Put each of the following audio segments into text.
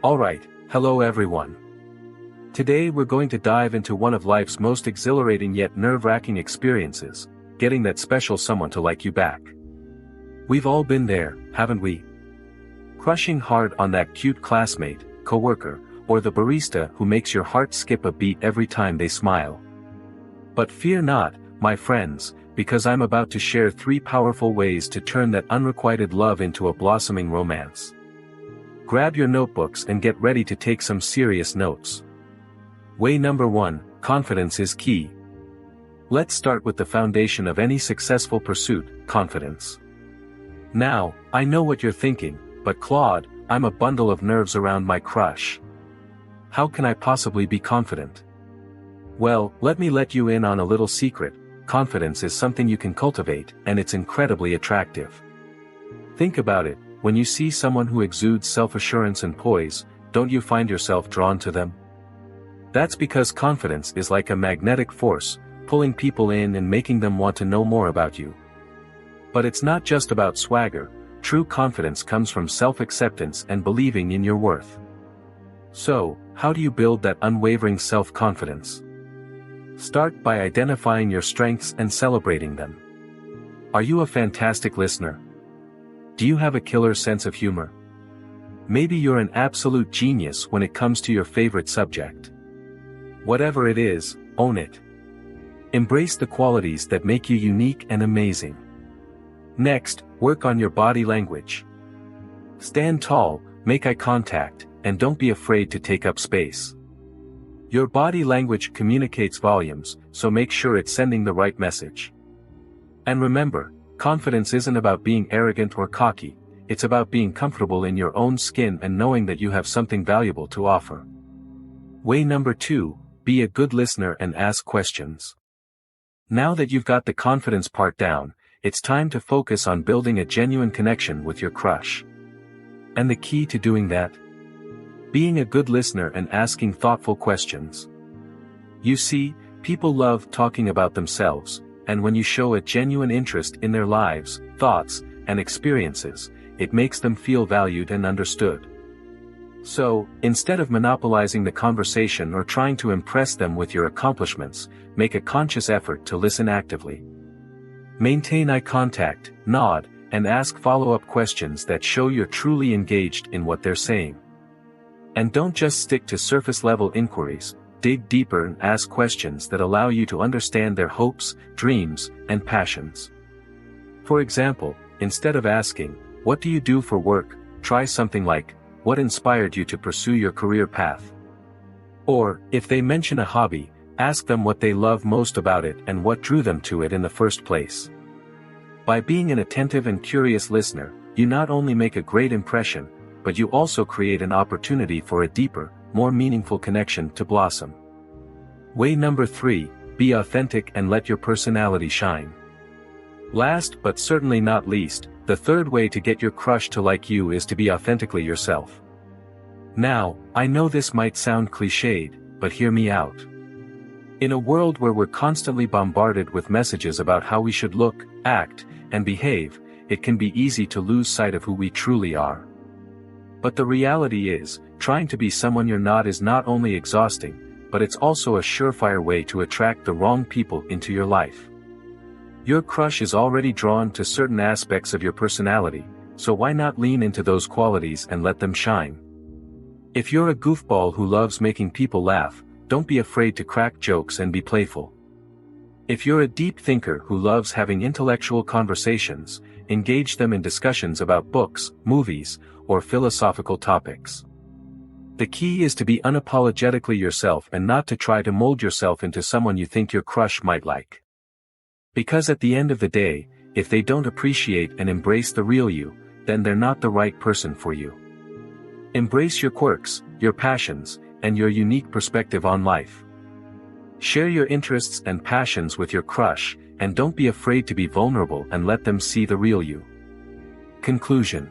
Alright, hello everyone. Today we're going to dive into one of life's most exhilarating yet nerve-wracking experiences, getting that special someone to like you back. We've all been there, haven't we? Crushing hard on that cute classmate, coworker, or the barista who makes your heart skip a beat every time they smile. But fear not, my friends, because I'm about to share 3 powerful ways to turn that unrequited love into a blossoming romance. Grab your notebooks and get ready to take some serious notes. Way number 1, confidence is key. Let's start with the foundation of any successful pursuit, confidence. Now, I know what you're thinking, but Claude, I'm a bundle of nerves around my crush. How can I possibly be confident? Well, let me let you in on a little secret. Confidence is something you can cultivate, and it's incredibly attractive. Think about it. When you see someone who exudes self-assurance and poise, don't you find yourself drawn to them? That's because confidence is like a magnetic force, pulling people in and making them want to know more about you. But it's not just about swagger. True confidence comes from self-acceptance and believing in your worth. So, how do you build that unwavering self-confidence? Start by identifying your strengths and celebrating them. Are you a fantastic listener? Do you have a killer sense of humor? Maybe you're an absolute genius when it comes to your favorite subject. Whatever it is, own it. Embrace the qualities that make you unique and amazing. Next, work on your body language. Stand tall, make eye contact, and don't be afraid to take up space. Your body language communicates volumes, so make sure it's sending the right message. And remember, confidence isn't about being arrogant or cocky, it's about being comfortable in your own skin and knowing that you have something valuable to offer. Way number 2, be a good listener and ask questions. Now that you've got the confidence part down, it's time to focus on building a genuine connection with your crush. And the key to doing that? Being a good listener and asking thoughtful questions. You see, people love talking about themselves, and when you show a genuine interest in their lives, thoughts, and experiences, it makes them feel valued and understood. So, instead of monopolizing the conversation or trying to impress them with your accomplishments, make a conscious effort to listen actively. Maintain eye contact, nod, and ask follow-up questions that show you're truly engaged in what they're saying. And don't just stick to surface-level inquiries, dig deeper and ask questions that allow you to understand their hopes, dreams, and passions. For example, instead of asking, "What do you do for work?" try something like, "What inspired you to pursue your career path?" Or, if they mention a hobby, ask them what they love most about it and what drew them to it in the first place. By being an attentive and curious listener, you not only make a great impression, but you also create an opportunity for a deeper, more meaningful connection to blossom. Way number 3, be authentic and let your personality shine. Last but certainly not least, the third way to get your crush to like you is to be authentically yourself. Now, I know this might sound cliched, but hear me out. In a world where we're constantly bombarded with messages about how we should look, act, and behave, it can be easy to lose sight of who we truly are. But the reality is, trying to be someone you're not is not only exhausting, but it's also a surefire way to attract the wrong people into your life. Your crush is already drawn to certain aspects of your personality, so why not lean into those qualities and let them shine? If you're a goofball who loves making people laugh, don't be afraid to crack jokes and be playful. If you're a deep thinker who loves having intellectual conversations, engage them in discussions about books, movies, or philosophical topics. The key is to be unapologetically yourself and not to try to mold yourself into someone you think your crush might like. Because at the end of the day, if they don't appreciate and embrace the real you, then they're not the right person for you. Embrace your quirks, your passions, and your unique perspective on life. Share your interests and passions with your crush, and don't be afraid to be vulnerable and let them see the real you. Conclusion.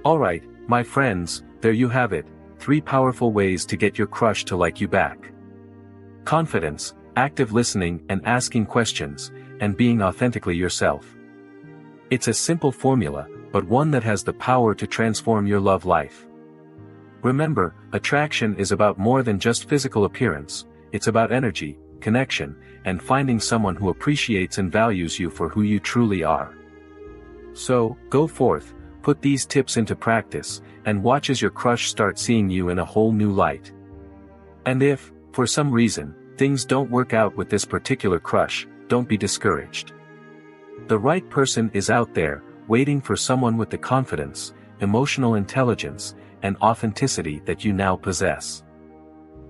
Alright, my friends, there you have it, 3 powerful ways to get your crush to like you back. Confidence, active listening and asking questions, and being authentically yourself. It's a simple formula, but one that has the power to transform your love life. Remember, attraction is about more than just physical appearance, it's about energy, connection, and finding someone who appreciates and values you for who you truly are. So, go forth, put these tips into practice, and watch as your crush starts seeing you in a whole new light. And if, for some reason, things don't work out with this particular crush, don't be discouraged. The right person is out there, waiting for someone with the confidence, emotional intelligence, and authenticity that you now possess.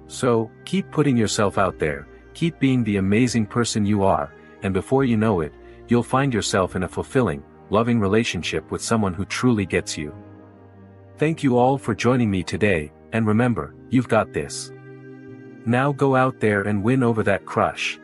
So, keep putting yourself out there, keep being the amazing person you are, and before you know it, you'll find yourself in a fulfilling, loving relationship with someone who truly gets you. Thank you all for joining me today, and remember, you've got this. Now go out there and win over that crush.